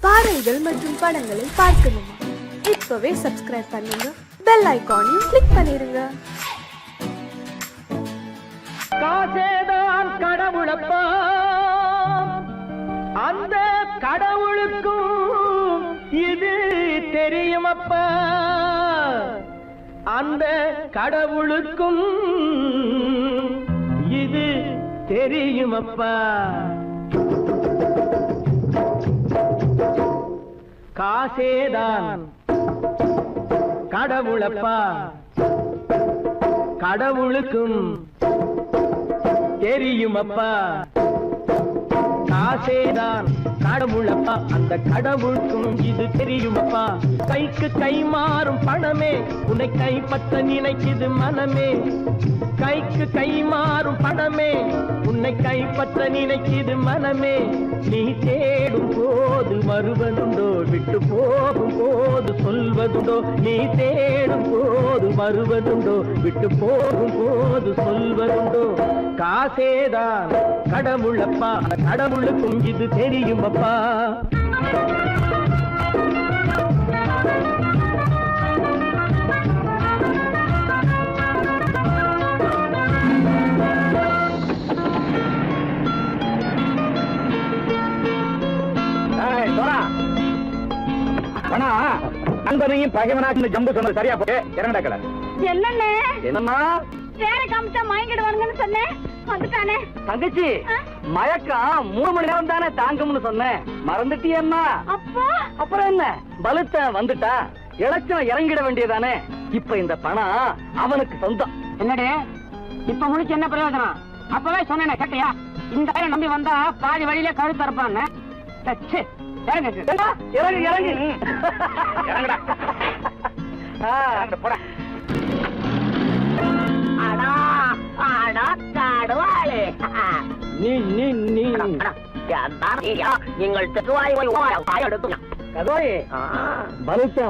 பாடல்கள் மற்றும் படங்களை பார்க்கணுமா? இப்பவே சப்ஸ்கிரைப் பண்ணுங்க, பெல் ஐகானையும் கிளிக் பண்ணிருங்க. காசேதான் கடவுளப்பா, அந்த கடவுளுக்கும் இது தெரியுமப்பா, அந்த கடவுளுக்கும் இது தெரியுமப்பா. காசேதான் கடவுளப்பா, கடவுளுக்கும் தெரியுமப்பா. காசேதான் கடவுளப்பா, அந்த கடவுளுக்கும் இது தெரியுமப்பா. கைக்கு கை மாறும் பணமே உன்னை கைப்பற்ற நினைக்குது மனமே. கைக்கு கை மாறும் பணமே உன்னை கைப்பற்ற நினைக்குது மனமே. நீ தேடும் போது வருவதுண்டோ, விட்டு போகும் போது சொல்வதுண்டோ. நீ தேடும் போது வருவதுண்டோ, விட்டு போகும் போது சொல்வதுண்டோ. காசேதான் கடவுளப்பா, கடவுளுக்கும் இது தெரியுமப்பா. நண்பனையும் பகைவனாக்கு ஜம்பு சொன்னது சரியா போய் இறங்கடா கல. என்னண்ணே என்னம்மா வேற காமிச்சா மயங்கிடுவானுங்கன்னு சொன்னேன், வந்துட்டானே. தங்கச்சி, மயக்கம் 3 மணி நேரம் தானே தாங்கும்னு சொன்னேன், மறந்துட்டியம்மா? அப்பா அப்புறம் என்ன, பலுத்த வந்துட்டா இலச்சம் இறங்கிட வேண்டியதானே. இப்ப இந்த பணம் அவனுக்கு சொந்தம். என்னடே இப்ப முடிச்சு என்ன பிரயோஜனம்? அப்பவே சொன்னேன் கேட்டியா? இந்த ஆயிரம் நம்பி வந்தா பாதி வழியில கழுத்து அறுப்பான்னு. இறங்கு இறங்கு இறங்குடா. போடா.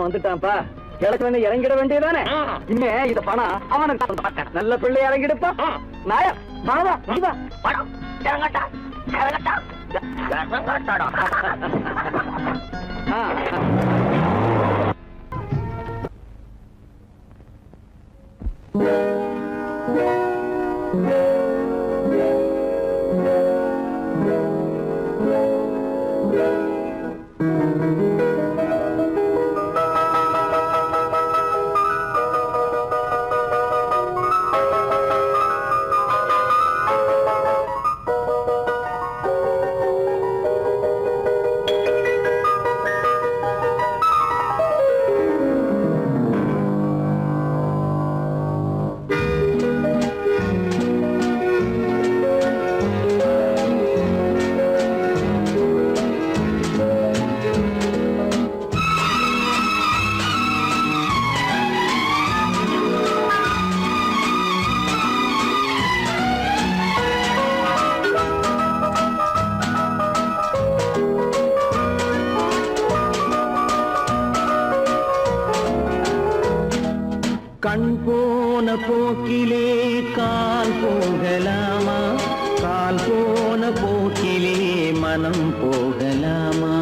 வந்துட்டான்ப்பா, கிழக்கு இறங்கிட வேண்டியதானே. இனிமே இந்த பணம் அவனுக்கு நல்ல பிள்ளை இறங்கிடுப்பா. நாயா மாவா பணம் இறங்கட்டா இறங்கட்டா. கண் போன போக்கிலே கால் போகலாமா, கால் போன போக்கிலே மனம் போகலாமா.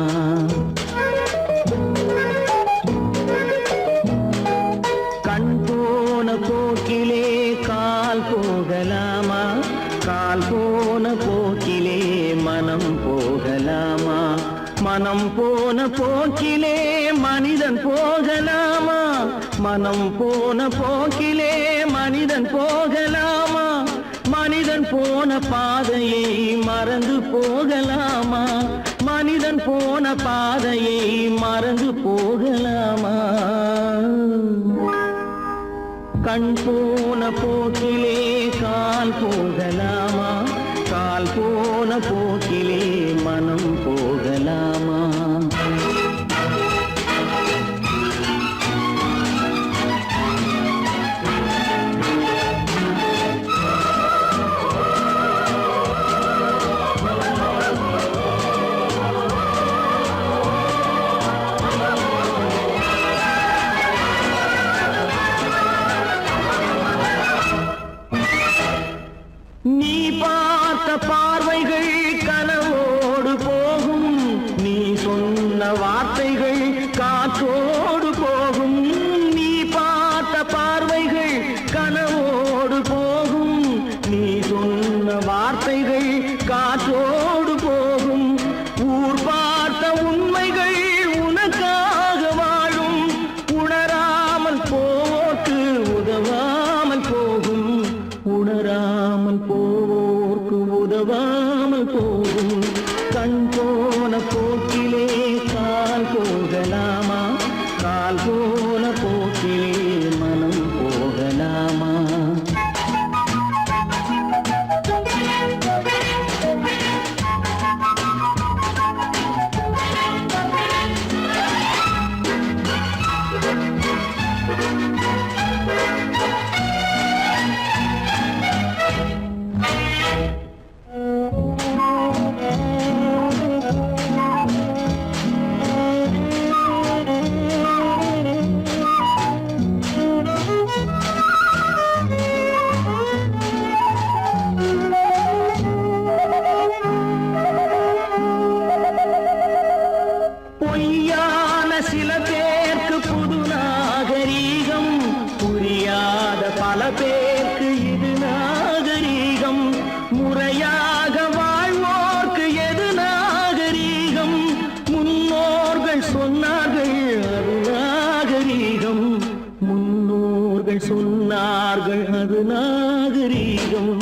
கண் போன போக்கிலே கால் போகலாமா, கால் போன போக்கிலே மனம் போகலாமா. மனம் போன போக்கிலே மனிதன் போகலாமா, மனம் போன போக்கிலே மனிதன் போகலாமா. மனிதன் போன பாதையை மறந்து போகலாமா, மனிதன் போன பாதையை மறந்து போகலாமா. கண் போன போக்கிலே கால் போகலாமா, கால் போன போக்கிலே மனம் போகலாமா. நீ பார்த்த பார்வைகள் கனவோ சொன்ன வார்த்தைகள் காற்றோடு போகும், நீ பார்த்த பார்வைகள் கனவோடு போகும். நீ சொன்ன வார்த்தைகள் காற்றோடு போகும், ஊர் பார்த்த உண்மைகள் உனக்காக வாழும். உணராமல் போவோர்க்கு உதவாமல் போகும், உணராமல் போவோர்க்கு உதவாமல் போகும். கண் போன போக்கிலே கால் போகலாமா, கால் போன போக்கிலே மனம் போகலாமா? பொய்யான சில பேருக்கு புது நாகரீகம், புரியாத பல பேருக்கு இது நாகரீகம். முறையாக வாழ்வோர்க்கு எது நாகரீகம்? முன்னோர்கள் சொன்னார்கள் அது நாகரீகம், முன்னோர்கள் சொன்னார்கள் அது நாகரீகம்.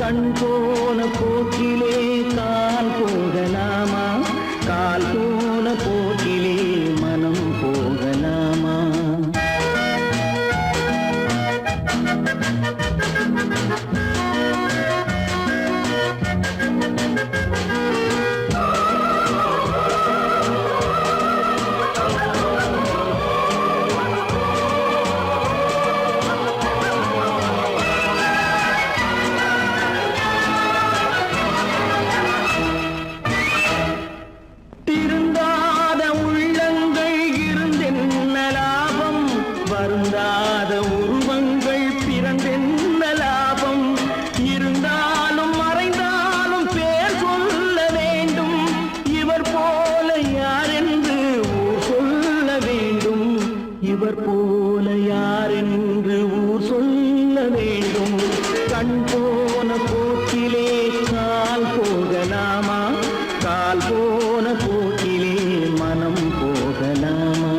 கண் போன போக்கிலே கால் போகலாமா, கால் போன போக்கிலே மனம் போகலாமா? திருந்தாத உள்ளங்கள் இருந்தென்ன லாபம், வருந்தாத உருவங்கள் பிறந்தென்ன லாபம்? இருந்தாலும் மறைந்தாலும் பேர் சொல்ல வேண்டும், இவர் போல யாரென்று ஊர் சொல்ல வேண்டும், இவர் போல யாரென்று ஊர் சொல்ல வேண்டும். கண் போன போக்கிலே கால் போகலாமா, கால் போன போக்கிலே மனம் போகலாமா?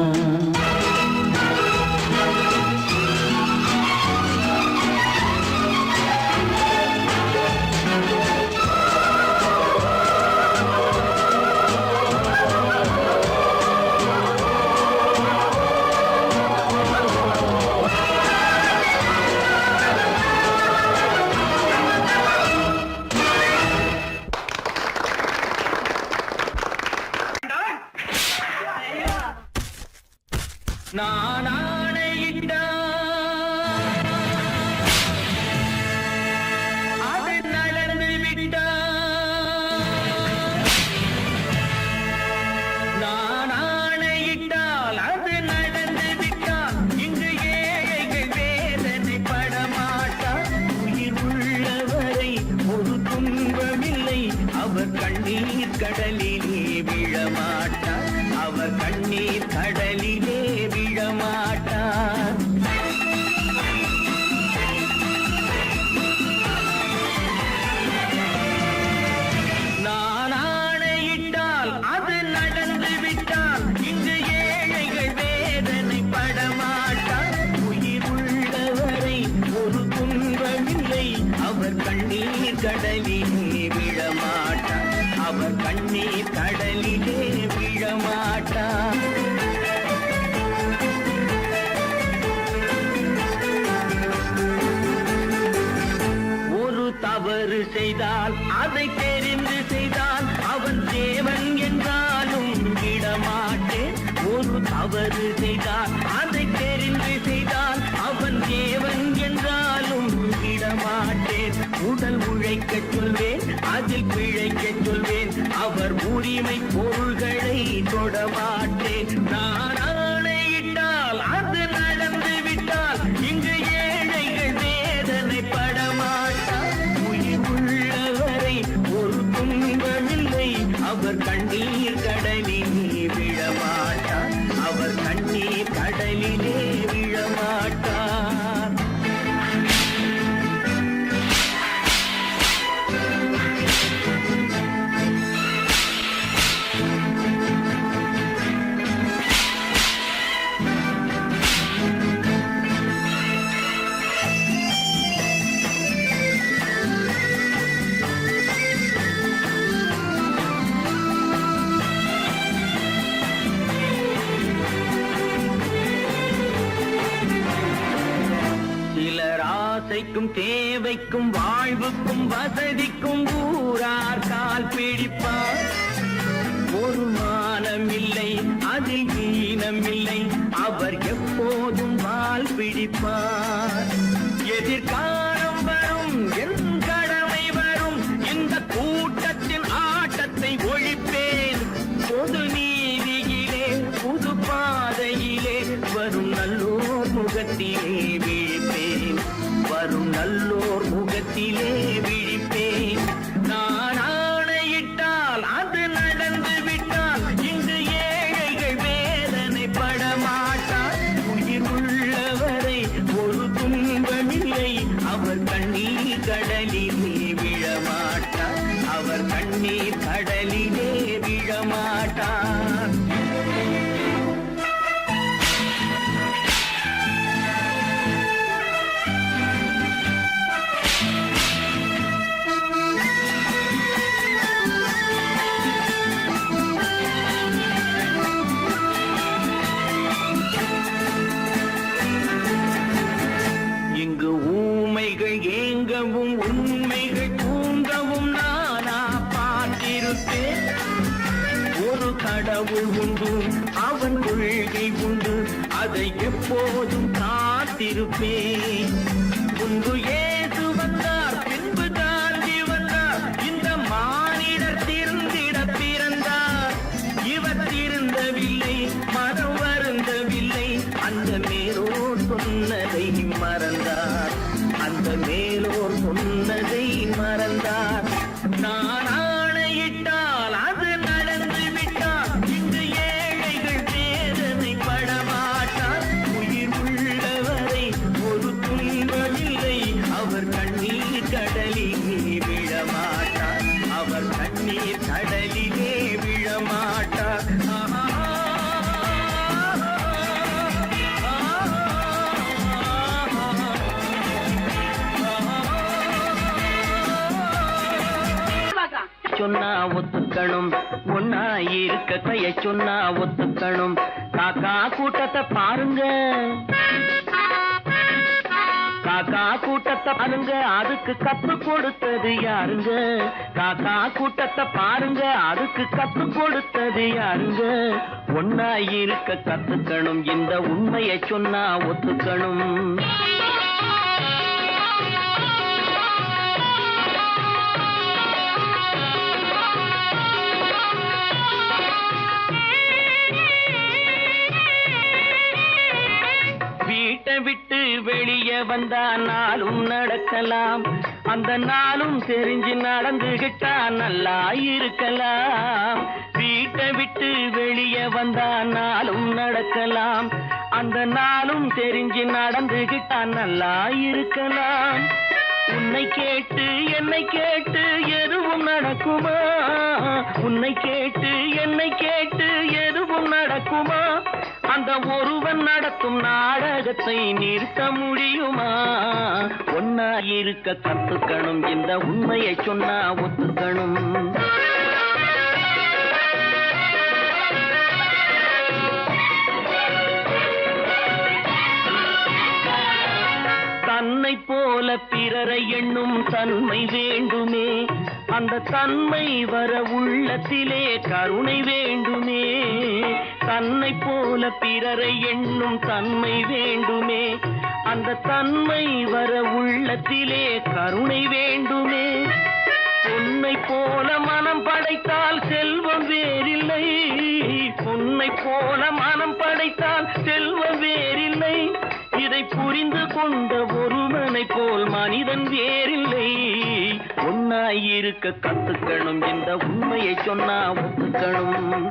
நான் ஆணையிட்டால் அது நடந்து விட்டால், நான் ஆணையிட்டால் அது நடந்து விட்டால், இங்கு ஏழைகள் வேதனை படமாட்டார். உயிர் உள்ளவரை ஒரு துன்பமில்லை, அவர் கண்ணீர் கடலிலே விழமாட்டார், அவர் கண்ணீர் கடலிலே விழமாட்டார். நான் ஆணையிட்டால் அது நடந்து விட்டால், இங்கு ஏழைகள் வேதனை படமாட்டார். உயிர் உள்ளவரை ஒரு துன்பமில்லை, அவர் கண்ணீர் கடலிலே விழமாட்டார், அவர் கண்ணீர் கடலிலே விழமாட்டார். ஒரு தவறு செய்தால் அதை தெரிந்து செய்தால் அவன் தேவன் என்றாலும் விடமாட்டேன். ஒரு தவறு செய்தால் அதை தெரிந்து செய்தால் அவன் தேவன் என்றாலும் விடமாட்டேன். உடல் உழைக்கச் சொல்வேன், அதில் பிழைக்கச் சொல்வேன், அவர் உரிமை பொருள்களை தொடமாட்டேன். நான் ஆணையிட்டால் அது நடந்து விட்டால், இங்கு ஏழைகள் வேதனை படமாட்டார். உயிர் உள்ளவரை ஒரு துன்பமில்லை, அவர் கண்ணீர் கடலில் விழ தேவைக்கும் வாழ்வுக்கும் வசதிக்கும் ஊரார் கால் பிடிப்பார். ஒரு மானமில்லை அதில் ஈனமில்லை, அவர் எப்போதும் வால் பிடிப்பார். எதிர்காலம் வரும் என் கடமை வரும், இந்த கூட்டத்தின் ஆட்டத்தை ஒழிப்பேன். பொது நீதியிலே புது பாதையிலே வரும் நல்லோர் முகத்திலே விழிப்பேன். வரும் நல்லோர் முகத்திலே விழிப்பேன். நான் ஆணையிட்டால் அது நடந்து விட்டால் இங்கு ஏழைகள் வேதனைப்பட மாட்டார். உயிர் உள்ளவரை ஒரு துன்பமில்லை, அவர் கண்ணீர் கடலிலே விழமாட்டார். அவர் கண்ணீர் கடலிலே விழமாட்டார். இங்கு ஊமைகள் ஏங்கவும் உண்மைகள் தூங்கவும் நானா பார்த்திருப்பேன். ஒரு கடவுள் உண்டு, அவன் கொள்கை உண்டு, அதை எப்போதும் காத்திருப்பேன். முன்பு இயேசு வந்தார், பின்பு காந்தி வந்தார், இந்த மானிடர் திருந்திட பிறந்தார். இவர் திருந்தவில்லை, மனம் வருந்தவில்லை, அந்த மேலோர் சொன்னதை மறந்தார். அந்த மேலோர் சொன்னதை மறந்தார். நான் ஆணையிட்டால் அது நடந்து விட்டால் இங்கு ஏழைகள் வேதனைப்பட மாட்டார். உயிர் உள்ளவரை ஒரு துன்பமில்லை, அவர் கண்ணீர் கடலிலே விழமாட்டார். அவர் கண்ணீர் கடலிலே விழமாட்டார். சொன்னா ஒத்துக்கணும், ஒன்னா இருக்க கைய சொன்னா ஒத்துக்கணும். காக்கா கூட்டத்தை பாருங்க, காக்கா கூட்டத்தை பாருங்க, அதுக்கு கத்து கொடுத்தது யாருங்க? காக்கா கூட்டத்தை பாருங்க, அதுக்கு கத்து கொடுத்தது யாருங்க? ஒன்னா இருக்க கத்துக்கணும், இந்த உண்மையை சொன்னா ஒத்துக்கணும். வீட்டை விட்டு வெளியே வந்தா நாளும் நடக்கலாம், அந்த நாளும் தெரிஞ்சு நடந்துகிட்டா நல்லா இருக்கலாம். வீட்டை விட்டு வெளியே வந்தா நாளும் நடக்கலாம், அந்த நாளும் தெரிஞ்சு நடந்துகிட்டா நல்லா இருக்கலாம். உன்னை கேட்டு என்னை கேட்டு எதுவும் நடக்குமா? உன்னை கேட்டு என்னை கேட்டு எதுவும் நடக்குமா? அந்த ஒருவன் நடத்தும் நாடகத்தை நிறுத்த முடியுமா? ஒன்னா இருக்க கத்துக்கணும், இந்த உண்மையை சொன்னா ஒத்துக்கணும். தன்னை போல பிறரை எண்ணும் தன்மை வேண்டுமே, அந்த தன்மை வர உள்ளத்திலே கருணை வேண்டுமே. தன்னை போல பிறரை எண்ணும் தன்மை வேண்டுமே, அந்த தன்மை வர உள்ளத்திலே கருணை வேண்டுமே. பொன்னை போல மனம் படைத்தால் செல்வம் வேறில்லை, பொன்னை போல மனம் படைத்தால் செல்வம் வேறில்லை. இதை புரிந்து கொண்ட ஒருவனை போல் மனிதன் வேறில்லை. ஒன்னாயிருக்க கத்துக்கணும், இந்த உண்மையை சொன்னா ஒத்துக்கணும்.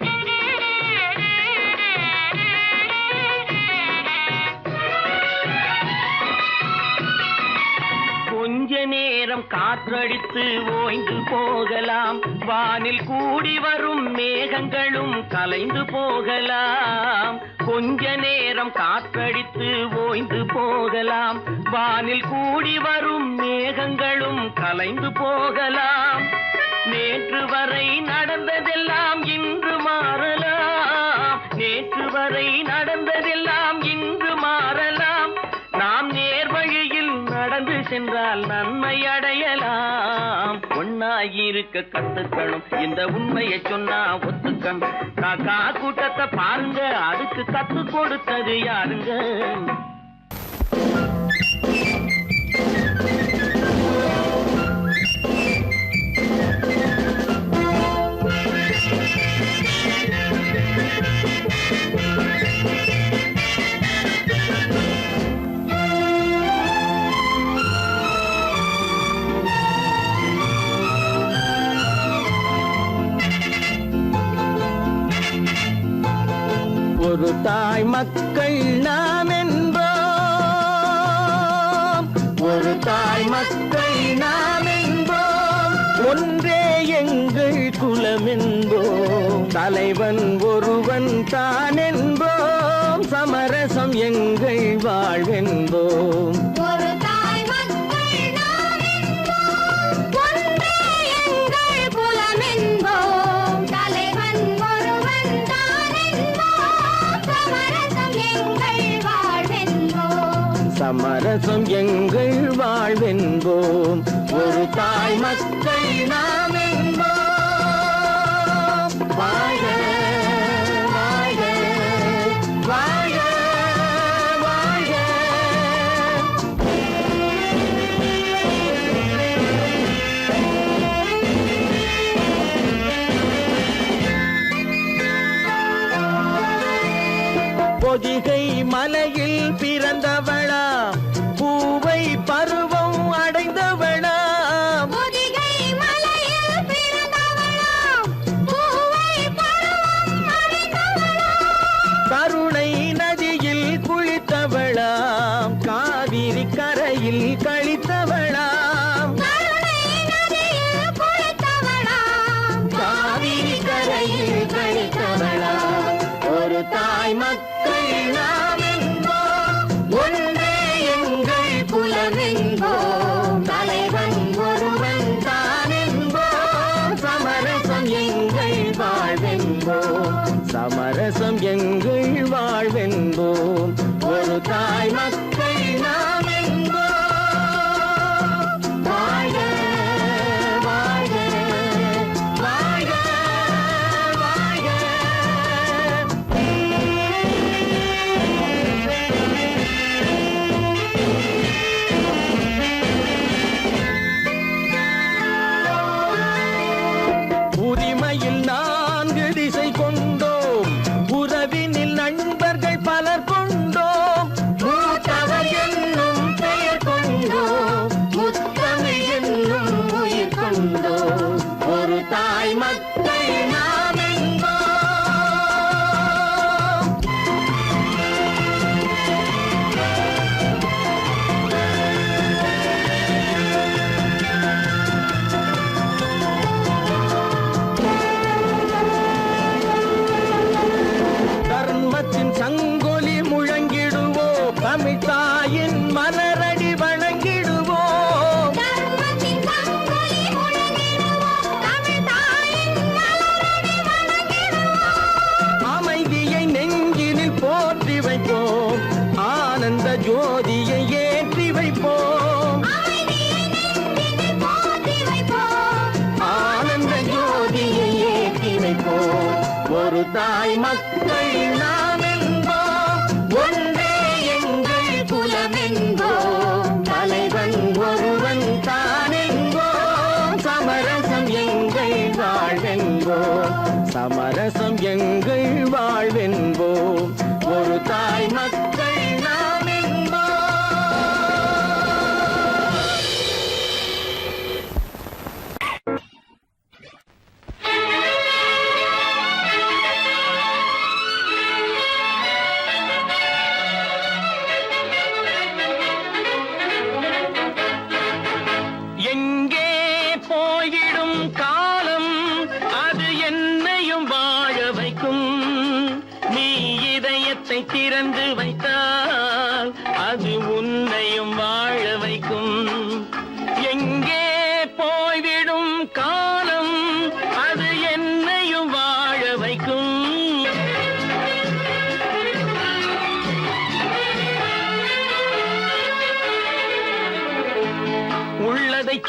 கொஞ்ச நேரம் காற்றடித்து ஓய்ந்து போகலாம், வானில் கூடி வரும் மேகங்களும் கலைந்து போகலாம். கொஞ்ச நேரம் காற்றடித்து ஓய்ந்து போகலாம், வானில் கூடி வரும் மேகங்களும் கலைந்து போகலாம். நேற்று வரை நடந்ததெல்லாம் இன்று மாறலாம், நேற்று வரை நடந்ததெல்லாம் இன்று மாறலாம். நாம் நேர் வழியில் நடந்து சென்றால் இருந்தால் நன்மை அடையலாம். ஒன்னாயிருக்க கத்துக்கணும், இந்த உண்மையை சொன்னா ஒத்துக்கணும். காக்கா கூட்டத்தை பாருங்க, அதுக்கு கத்து கொடுத்தது யாருங்க? ஒரு தாய் மக்கள் நாம் என்போம், ஒரு தாய் மக்கள் நாம் என்போம், ஒன்றே எங்கள் குலம் என்போம், தலைவன் ஒருவன் தான் என்போம், சமரசம் எங்கள் வாழ்வென்போம். ஒரு தாய் மக்கள் நாம் என்போம், ஒன்றே எங்கள் குலம் என்போம், தலைவன் ஒருவன் தான் என்போம், சமரசம் எங்கள் வாழ்வென்போம். சமரசம் எங்கள் வாழ்வென்போம். ஒரு தாய் மக்கள் நாம் என்போம். வாழ்க வாழ்க வாழ்க வாழ்க. பொதிகை மலையில் பிறந்தவளா, பூவை பருவம் அடைந்தவளா, பொதிகை மலையில் பிறந்தவளாம், பூவை பருவம் அடைந்தவளாம், கருணை நதியில் குளித்தவளாம், காவிரி கரையில் கழித்தவளாம், கருணை நதியில் குளித்தவளாம், காவிரி கரையில் கழித்தவளாம். ஒரு தாய் மக்கள் நாம் என்போம், ஒன்றே எங்கள் குலம் என்போம், தலைவன் ஒருவன் தான் என்போம், சமரசம் எங்கள் வாழ்வென்போம், சமரசம் எங்கள் வாழ்வென்போம். ஒரு தாய் மக்கள் நாம் என்போம். வாழ்க வாழ்க வாழ்க வாழ்க. உரிமையில் 4 திசை கொண்டோம், உறவினில் நண்பர்கள் பலர் கொண்டோம், மூத்தவர் என்னும் பெயர் கொண்டோம், முத்தமிழ் என்னும் உயிர் கொண்டோம். ஒரு தாய் மக்கள் நாம் என்போம். தர்மத்தின் சங்கொலி முழங்கிடுவோம், தமிழ் தாயின் மலரடி வணங்கிடுவோம், தர்மத்தின் சங்கொலி முழங்கிடுவோம், தமிழ் தாயின் மலரடி வணங்கிடுவோம், அமைதியை நெஞ்சினில் போற்றி வைப்போம், ஆனந்த ஜோதியை ஏற்றி வைப்போம், அமைதியை நெஞ்சினில் போற்றி வைப்போம், ஆனந்த ஜோதியை ஏற்றி வைப்போம். ஒரு தாய் மக்கள் நாம் என்போம், ஒன்றே எங்கள் குலம் என்போம், தலைவன் ஒருவன் தான் என்போம், சமரசம் எங்கள் வாழ்வென்போம், சமரசம் எங்கள் வாழ்வென்போம். ஒரு தாய் மக்கள் நாம் என்போம். எங்கே போய்விடும் காலம், அது என்னையும் வாழ வைக்கும். நீ இதயத்தை திறந்து வைத்தால் அது உன்னையும் வாழ வைக்கும். எங்கே போய்விடும் காலம், அது என்னையும் வாழ வைக்கும்.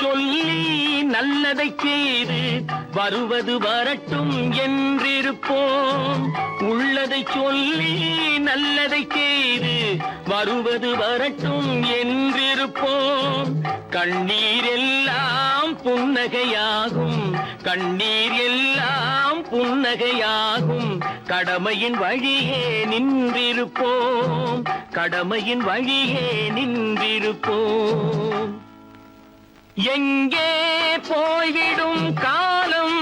சொல்லி நல்லதை செய்து வருவது வரட்டும் என்றிருப்போம். உள்ளதை சொல்லி நல்லதை செய்து வருவது வரட்டும் என்றிருப்போம். கண்ணீர் எல்லாம் புன்னகையாகும், கண்ணீர் எல்லாம் புன்னகையாகும். கடமையின் வழியே நின்றிருப்போம், கடமையின் வழியே நின்றிருப்போம். எங்கே போய்விடும் காலம்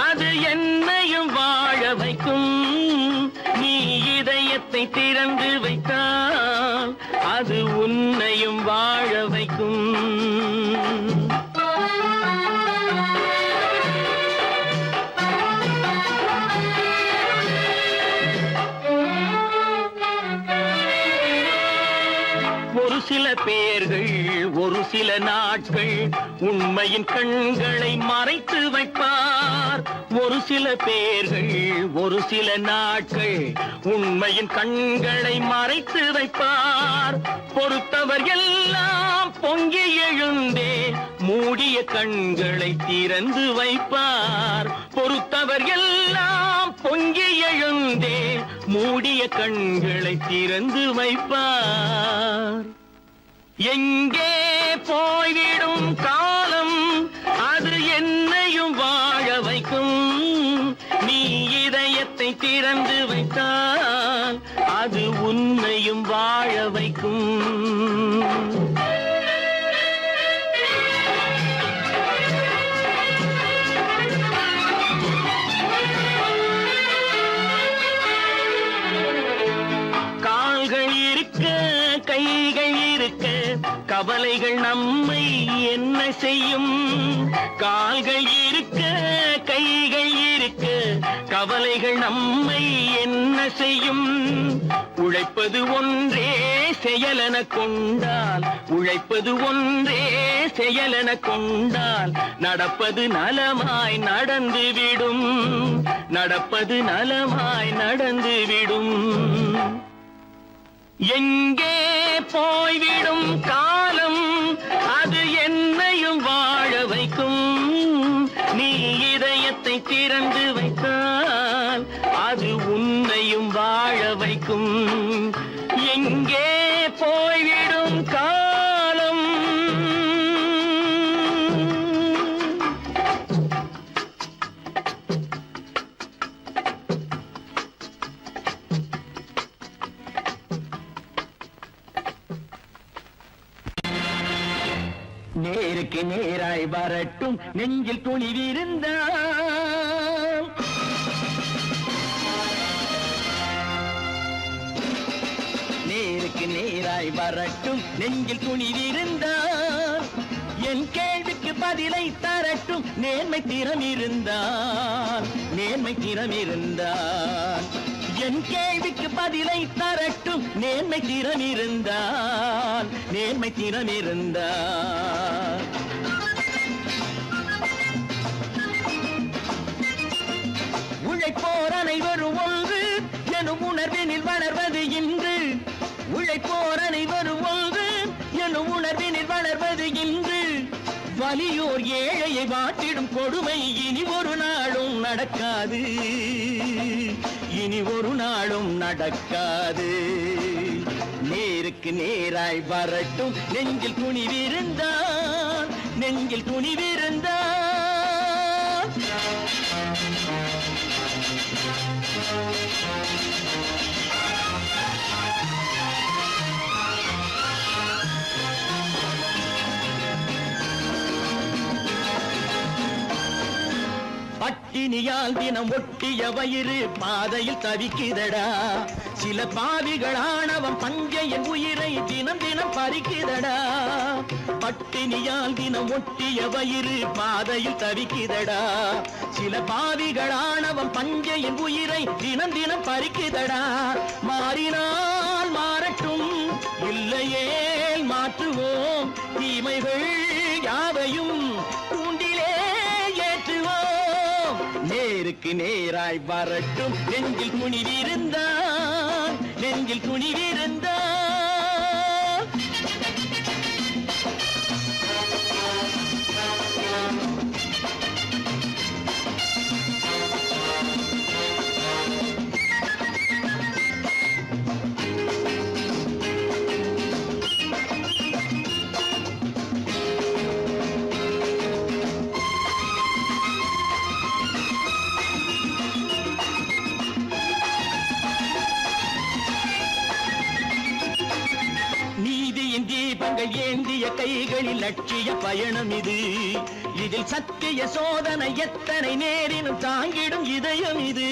அது என்னையும் வாழ வைக்கும். நீ இதயத்தை திறந்து வைத்தால் அது உன்னையும் வாழ வைக்கும். ஒரு சில பேர்கள் ஒரு சில நாட்கள் உண்மையின் கண்களை மறைத்து வைப்பார். ஒரு சில பேர்கள் ஒரு சில நாட்கள் உண்மையின் கண்களை மறைத்து வைப்பார். பொறுத்தவர் எல்லாம் பொங்கி எழுந்தே மூடிய கண்களை திறந்து வைப்பார். பொறுத்தவர் எல்லாம் பொங்கி எழுந்தே மூடிய கண்களை திறந்து வைப்பார். எங்கே போய்விடும் காலம் அது என்னையும் வாழ வைக்கும். நீ இதயத்தை திறந்து வைத்தால் அது உன்னையும் வாழ வைக்கும். கால்கள் இருக்க கைகள் இருக்க கவலைகள் நம்மை என்ன செய்யும். கால்கள் இருக்க கைகள் இருக்க கவலைகள் நம்மை என்ன செய்யும். உழைப்பது ஒன்றே செயலென கொண்டால், உழைப்பது ஒன்றே செயலென கொண்டால் நடப்பது நலமாய் நடந்துவிடும், நடப்பது நலமாய் நடந்துவிடும். எங்கே போய்விடும் காலம் அது என்னையும் வாழ வைக்கும். நீ இதயத்தை திறந்து வைத்தால் அது உன்னையும் வாழ வைக்கும். எங்கே போய்விடும் காலம். நேருக்கு நேராய் வரட்டும் நெஞ்சில் துணிவிருந்தால். நேருக்கு நேராய் வரட்டும் நெஞ்சில் துணிவிருந்தால். என் கேள்விக்கு பதிலை தரட்டும் நேர்மை திறம் இருந்தால், நேர்மை திறம் இருந்தால். என் கேள்விக்கு பதிலை தரட்டும் நேர்மை திறம் இருந்தால், நேர்மை திறம் இருந்தால். உழைப்போர் அனைவரும் ஒன்று எனும் உணர்வினில் வளர்வது இன்று. உழைப்போர் அனைவரும் ஒன்று எனும் உணர்வினில் வளர்வது இன்று. வலியோர் ஏழையை வாட்டிடும் கொடுமை இனி ஒரு நாளும் நடக்காது, இனி ஒரு நாளும் நடக்காது. நேருக்கு நேராய் வரட்டும் நெஞ்சில் துணிவிருந்தால், நெஞ்சில் துணிவிருந்தால். பட்டினியால் தினம் ஒட்டிய வயிறு பாதையில் தவிக்குதடா. சில பாவிகளானவன் பஞ்சையின் உயிரை தினம் தினம் பறிக்குதடா. பட்டினியால் தினம் ஒட்டிய வயிறு பாதையில் தவிக்குதடா. சில பாவிகளானவன் பஞ்சையின் உயிரை தினம் தினம் பறிக்குதடா. மாறினால் மாறட்டும் இல்லையே மாற்றுவோம் தீமைகள் யாவையும் கூண்டிலே ஏற்றுவோம். நேருக்கு நேராய் வரட்டும் நெஞ்சில் துணிவிருந்தால், நெஞ்சில் துணிவிருந்தால். தீபங்கள் ஏந்திய கைகளில் லட்சிய பயணம் இது. இதில் சத்திய சோதனை எத்தனை நேரினும் தாங்கிடும் இதயம் இது.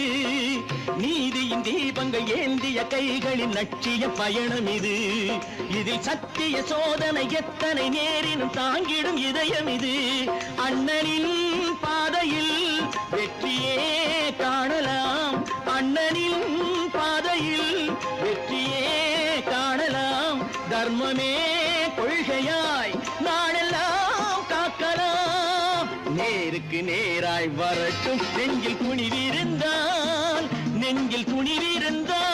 நீதியின் தீபங்கள் ஏந்திய கைகளில் லட்சிய பயணம் இது. இதில் சத்திய சோதனை எத்தனை நேரினும் தாங்கிடும் இதயம் இது. அண்ணனின் பாதையில் வெற்றியே காணலாம். அண்ணனின் பாதையில் வெற்றியே காணலாம். தர்மமே கொள்கையாய் நாடெல்லாம் காக்கலாம். நேருக்கு நேராய் வரட்டும் நெஞ்சில் துணிவிருந்தால், நெஞ்சில் துணிவிருந்தால்.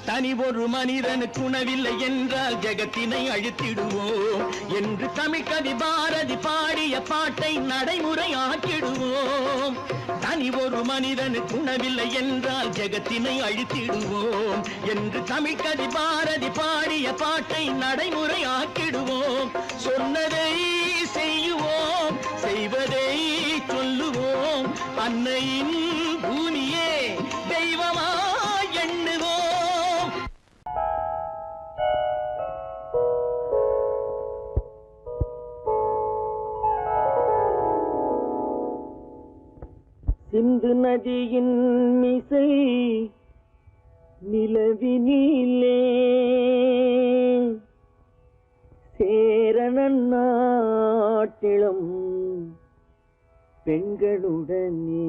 தனி ஒரு மனிதனுக்கு உணவில்லை என்றால் ஜெகத்தினை அழித்திடுவோம் என்று தமிழ்கவி பாரதி பாடிய பாட்டை நடைமுறையாக்கிடுவோம். தனி ஒரு மனிதனுக்கு உணவில்லை என்றால் ஜெகத்தினை அழித்திடுவோம் என்று தமிழ்கவி பாரதி பாடிய பாட்டை நடைமுறையாக்கிடுவோம். சொன்னதை செய்யுவோம், செய்வதை சொல்லுவோம். அன்னையின் பூமியே தெய்வமா எண்ணுவோம். சிந்து நதியின் மிசை நிலவினிலே சேரணன் நாட்டிளம் பெண்களுடனே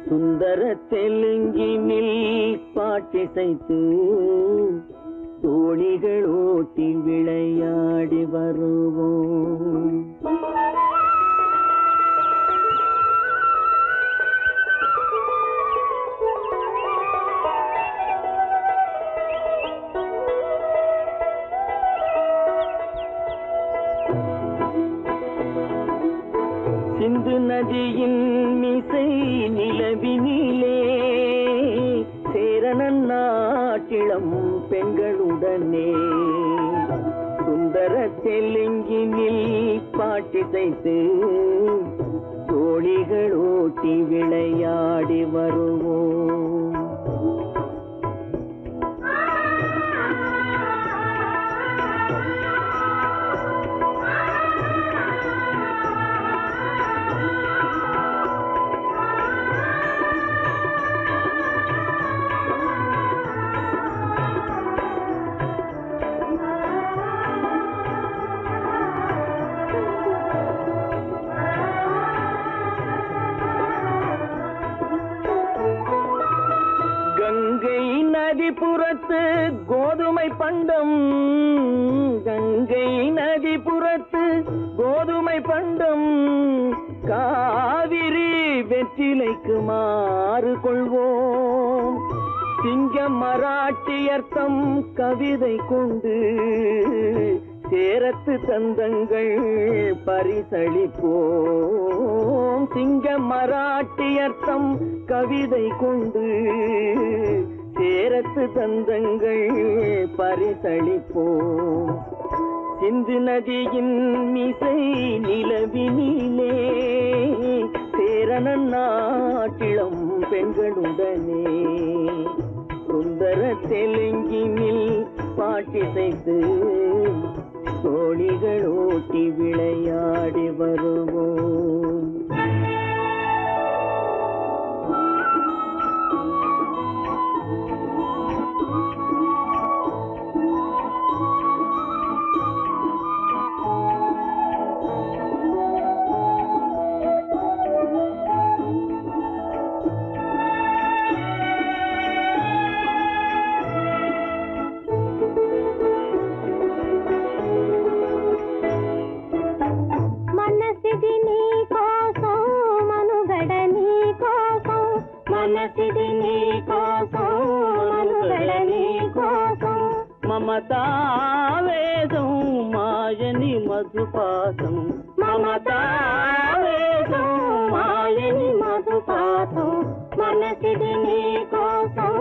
சுந்தர தெலுங்கினில் பாட்டிசைத்து தோணிகள் ஓட்டி விளையாடி வருவோம். சிந்து நதியின் மிசை நிலவினிலே சேரணன் நாட்டிளம் பெண்களுடனே சுந்தர தெலுங்கினில் பாட்டிசைத்து தோணிகள் ஓட்டி விளையாடி வருவோம். கங்கை நதிபுறத்து கோதுமை பண்டம், கங்கை நதிபுறத்து கோதுமை பண்டம், காவிரி வெற்றிலைக்கு மாறு கொள்வோம். சிங்கம் மராட்டியர்த்தம் கவிதை கொண்டு சேரத்து தந்தங்கள் பரிசளிப்போம். சிங்கம் மராட்டியர்த்தம் கவிதை கொண்டு சேரத்து தந்தங்கள் பரிசளிப்போம். சிந்து நதியின் மிசை நிலவினிலே சேரணன் நாட்டிளம் பெண்களுடனே சுந்தர தெலுங்கினில் பாட்டிசைத்து தோணிகள் ஓட்டி விளையாடி வருவோம். మమతావేదం మా మాయని మధుపాతం మమతావేశం మాయని మధుపాతం మనసిది నీ కోసం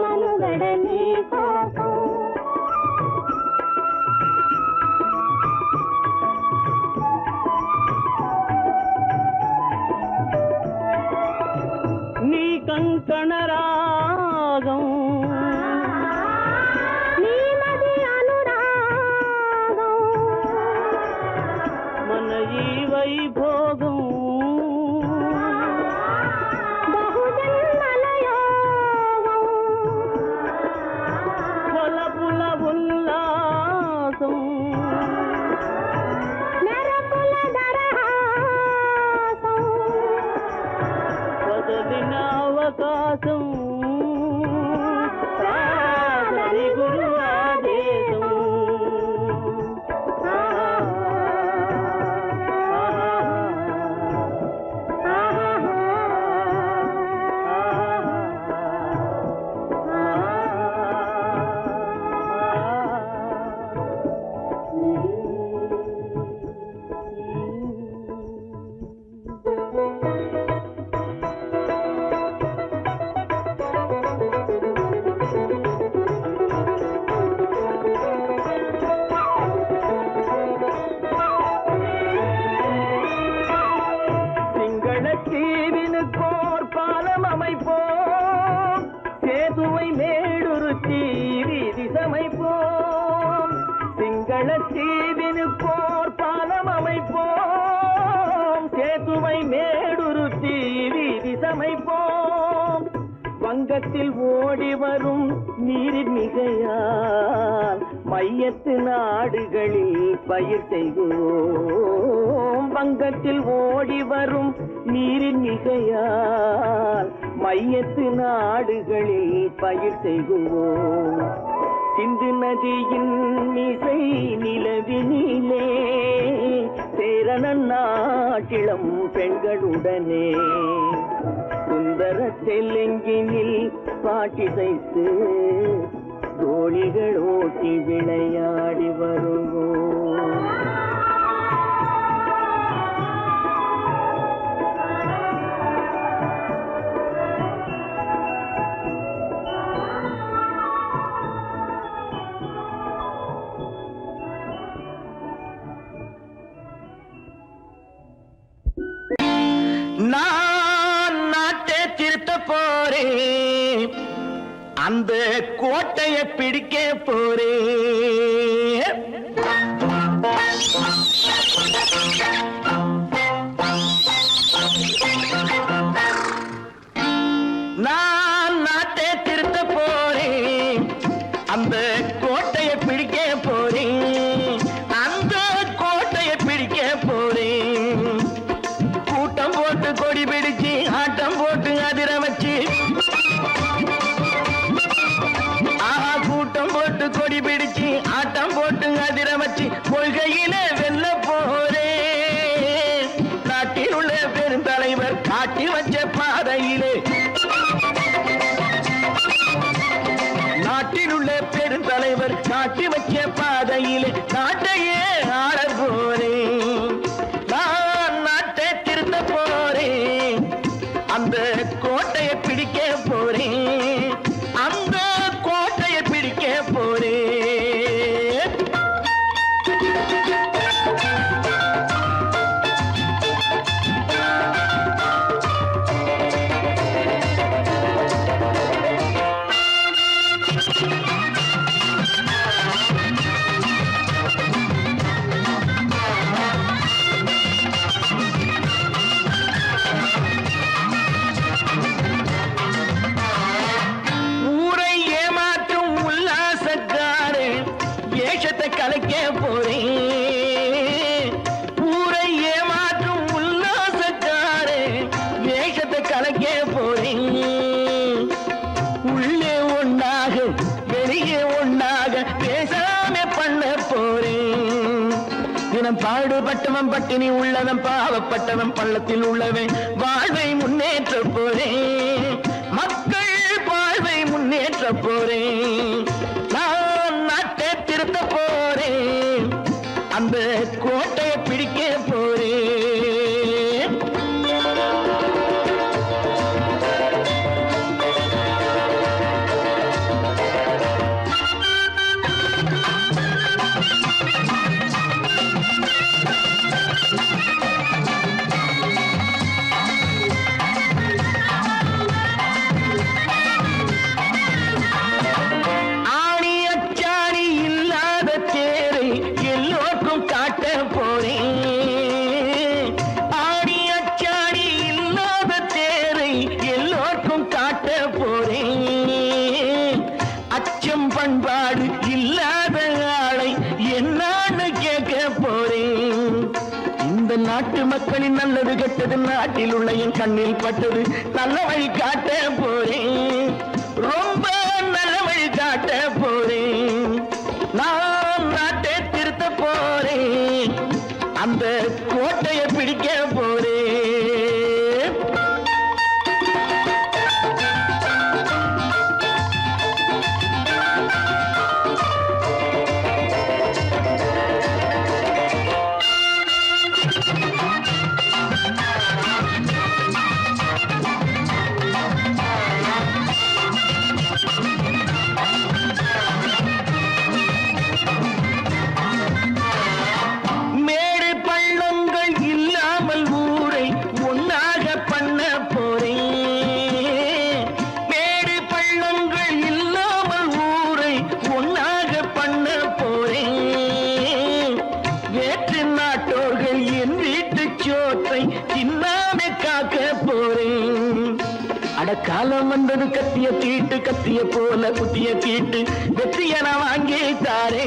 మనుగడ నీ కోసం నీ కంకణ రాగం నీ మది అనురాగం మన ఈ వైభోగం బహుజన్మల యోగం కొలపుల ఉల్లాసం మెరపుల దరహాసం వదలిన అవకాశం సాగని గురు ఆదేశం சிங்களத்தீவினுக்கோர் பாலம் அமைப்போம் சேதுவை மேடுருத்தி வீதி சமைப்போம் சிங்களத்தீவினுக்கோர் பாலம் அமைப்போம் சேதுவை மேடுருத்தி வீதி சமைப்போம் வங்கத்தில் ஓடி வரும் நீரின் மிகையால் மையத்து நாடுகளில் பயிர் செய்வோம் வங்கத்தில் ஓடி வரும் நீரின் மிகையால் மையத்து நாடுகளில் பயிர் செய்வோம் சிந்து நதியின் மிசை நிலவினிலே சேரண நாட்டிளம் பெண்களுடனே சுந்தர தெலுங்கினில் பாட்டிசைத்து தோழிகள் ஓட்டி விளையாடி வருவோம் நான் நாட்டை திருத்த போறேன் அந்த கோட்டையை பிடிக்க போறேன் நான் நாட்டை திருத்த போறேன் அந்த கோட்டையை பிடிக்க போறேன் அந்த கோட்டையை பிடிக்க போறேன் கூட்டம் போட்டு கொடி பிடிச்சு ஆட்டம் போட்டு அதிர வச்சு கூட்டம் போட்டு கொடி பிடிச்சு ஆட்டம் போட்டு அதிர வச்சு கொள்கையில வெல்ல போறேன் நாட்டில் உள்ள பெருந்தலைவர் காட்டி வச்ச பாதையிலே நாட்டில் உள்ள பெருந்தலைவர் காட்டி வச்ச பாதையிலே நாட்டையே ஆள போறேன் நான் நாட்டை திருத்த போறேன் அந்த கோட்டையை பிடிக்க போறேன் அந்த கோட்டையை பிடிக்க போறேன் ஊரை ஏமாற்றும் உல்லாசக்காரு ஏஷத்தை கலைக்க போறேன் ஊரை ஏமாற்றும் உல்லாசக்காரு ஏஷத்தை கலைக்க போறேன் உள்ளே ஒண்ணாக வெளியே ஒண்ணாக பேசாம பண்ண போறேன் தினம் பாடுபட்டவன் பட்டினி உள்ளவன் பாவப்பட்டவன் பள்ளத்தில் உள்ளவன் வாழ்வை முன்னேற்ற போறேன் மக்கள் வாழ்வை முன்னேற்ற போறேன் நான் நாட்டை திருத்த போறேன் அந்த நாட்டு மக்களின் நல்லது கெட்டது நாட்டில் உள்ள என் கண்ணில் பட்டது நல்ல வழி காட்ட போறேன் ரொம்ப நல்ல வழி காட்ட போறேன் நான் நாட்டை திருத்த போறேன் அந்த கோட்டையை பிடிக்க போறேன் காலம் வந்தது கத்திய தீட்டு கத்திய போல குத்திய தீட்டு வெற்றியன வாங்கி தாரே